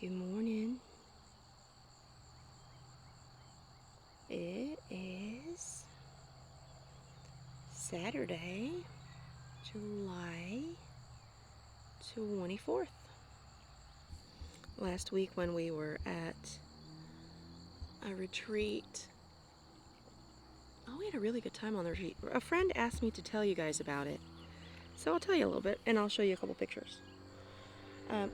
Good morning. It is Saturday, July 24th. Last week when we were at a retreat, we had a really good time on the retreat. A friend asked me to tell you guys about it, so I'll tell you a little bit and I'll show you a couple pictures.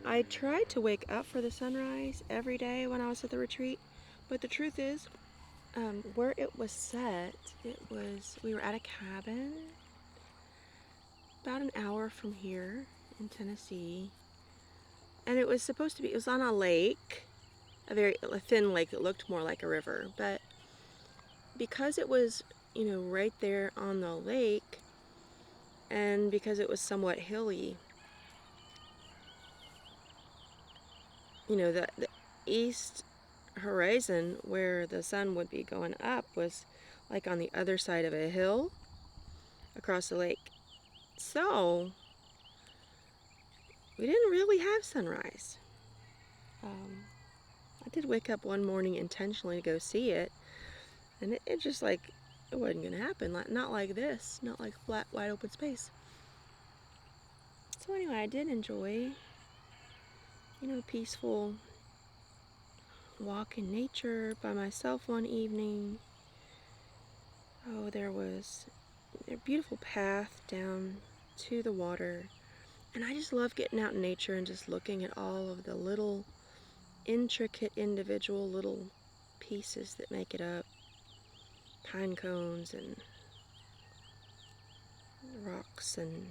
I tried to wake up for the sunrise every day when I was at the retreat, but the truth is, where it was set, we were at a cabin about an hour from here in Tennessee, and it was on a lake, a thin lake that looked more like a river, but because it was, right there on the lake, and because it was somewhat hilly, the east horizon where the sun would be going up was like on the other side of a hill across the lake. So we didn't really have sunrise. I did wake up one morning intentionally to go see it, and it just it wasn't going to happen. Not like this, not like flat, wide open space. So anyway, I did enjoy, peaceful walk in nature by myself one evening. Oh, there was a beautiful path down to the water, and I just love getting out in nature and just looking at all of the little intricate individual little pieces that make it up. Pine cones and rocks and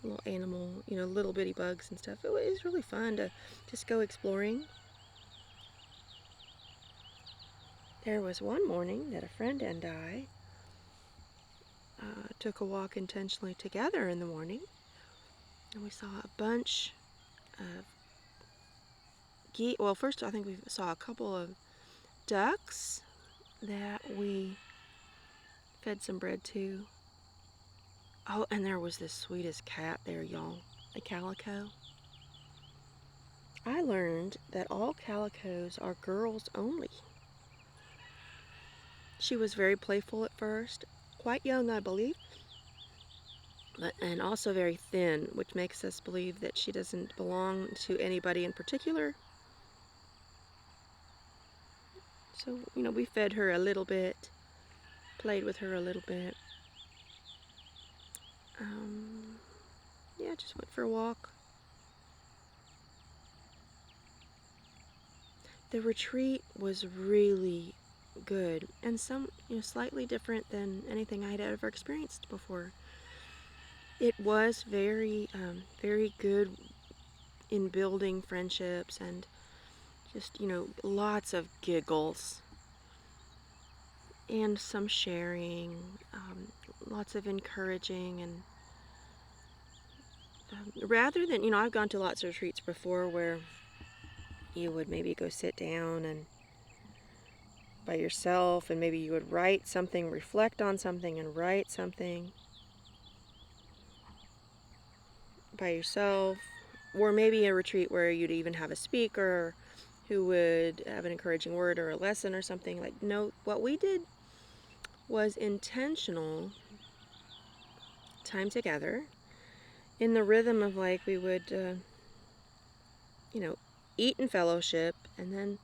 little animal, little bitty bugs and stuff. It was really fun to just go exploring. There was one morning that a friend and I took a walk intentionally together in the morning, and we saw a bunch of geese. Well, first I think we saw a couple of ducks that we fed some bread to. Oh, and there was the sweetest cat there, y'all, a calico. I learned that all calicos are girls only. She was very playful at first, quite young, I believe, and also very thin, which makes us believe that she doesn't belong to anybody in particular. So, we fed her a little bit, played with her a little bit. Just went for a walk. The retreat was really good, and slightly different than anything I had ever experienced before. It was very, very good in building friendships and just, lots of giggles and some sharing, lots of encouraging, and rather than, I've gone to lots of retreats before where you would maybe go sit down and by yourself, and maybe you would write something, reflect on something and write something by yourself, or maybe a retreat where you'd even have a speaker who would have an encouraging word or a lesson or something. No, what we did was intentional time together in the rhythm of we would eat in fellowship and then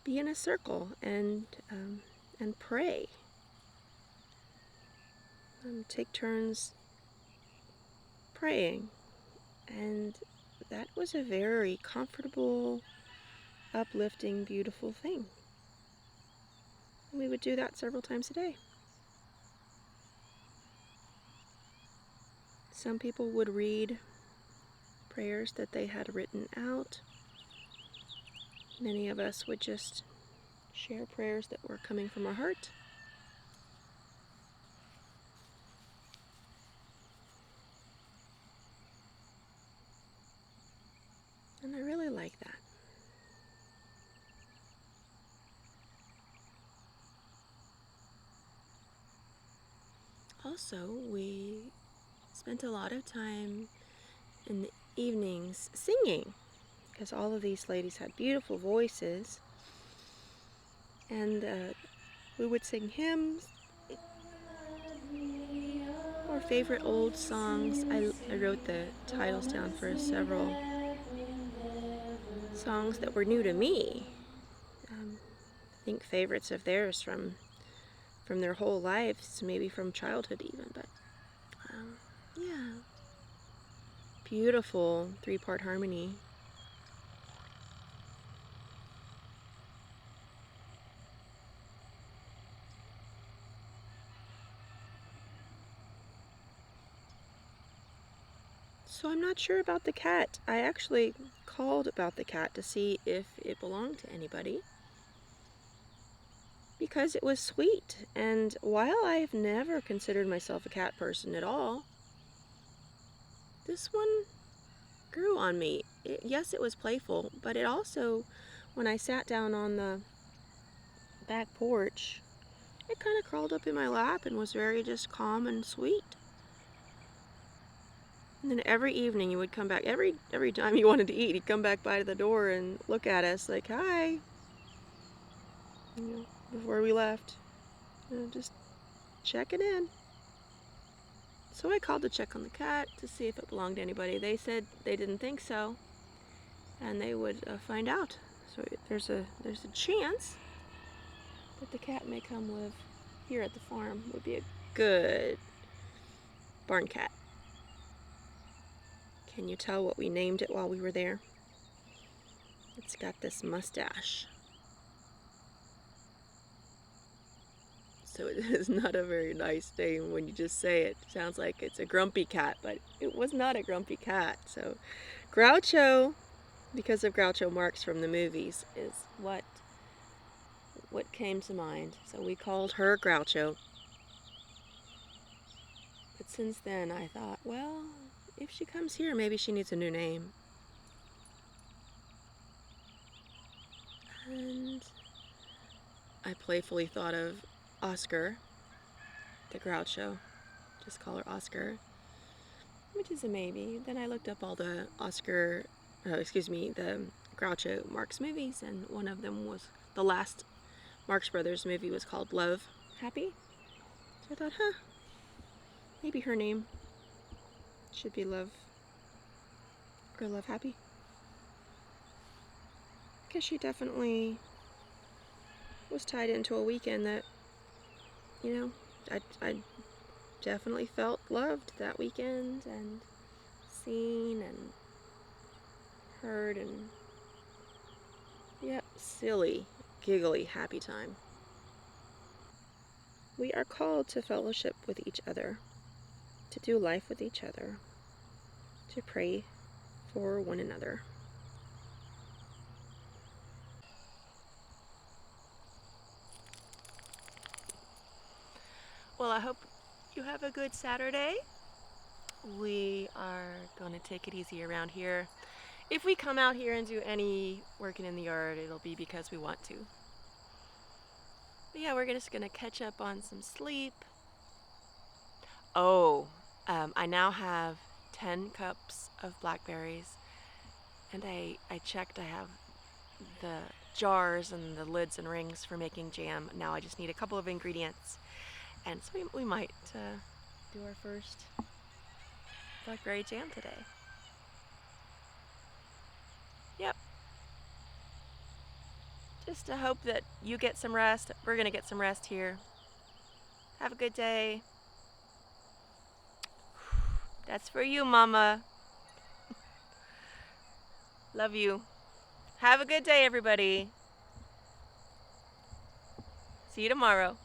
be in a circle and pray, take turns praying, and that was a very comfortable, uplifting, beautiful thing. We would do that several times a day. Some people would read prayers that they had written out. Many of us would just share prayers that were coming from our heart. And I really like that. Also, we spent a lot of time in the evenings singing, because all of these ladies had beautiful voices, and we would sing hymns or favorite old songs. I wrote the titles down for several songs that were new to me. I think favorites of theirs from their whole lives, maybe from childhood even, but yeah. Beautiful 3-part harmony. So I'm not sure about the cat. I actually called about the cat to see if it belonged to anybody, because it was sweet. And while I've never considered myself a cat person at all, this one grew on me. Yes, it was playful, but it also, when I sat down on the back porch, it kind of crawled up in my lap and was very just calm and sweet. And then every evening he would come back. Every time he wanted to eat, he'd come back by the door and look at us like, "Hi," before we left. Just checking in. So I called to check on the cat to see if it belonged to anybody. They said they didn't think so, and they would find out. So there's a chance that the cat may come live here at the farm. Would be a good barn cat. Can you tell what we named it while we were there? It's got this mustache. So it is not a very nice name when you just say it. It sounds like it's a grumpy cat, but it was not a grumpy cat. So Groucho, because of Groucho Marx from the movies, is what came to mind. So we called her Groucho. But since then I thought, well, if she comes here, maybe she needs a new name. And I playfully thought of Oscar, the Groucho. Just call her Oscar, which is a maybe. Then I looked up all the the Groucho Marx movies, and one of them was the last Marx Brothers movie was called Love Happy. So I thought, maybe her name should be Love or Love Happy. Because she definitely was tied into a weekend that, I definitely felt loved that weekend, and seen and heard, and silly, giggly, happy time. We are called to fellowship with each other, to do life with each other, to pray for one another. Well, I hope you have a good Saturday. We are going to take it easy around here. If we come out here and do any working in the yard, it'll be because we want to. But yeah, we're just going to catch up on some sleep. Oh, I now have 10 cups of blackberries, and I checked. I have the jars and the lids and rings for making jam. Now I just need a couple of ingredients, and so we might do our first blackberry jam today. Yep. Just to hope that you get some rest. We're going to get some rest here. Have a good day. That's for you, Mama. Love you. Have a good day, everybody. See you tomorrow.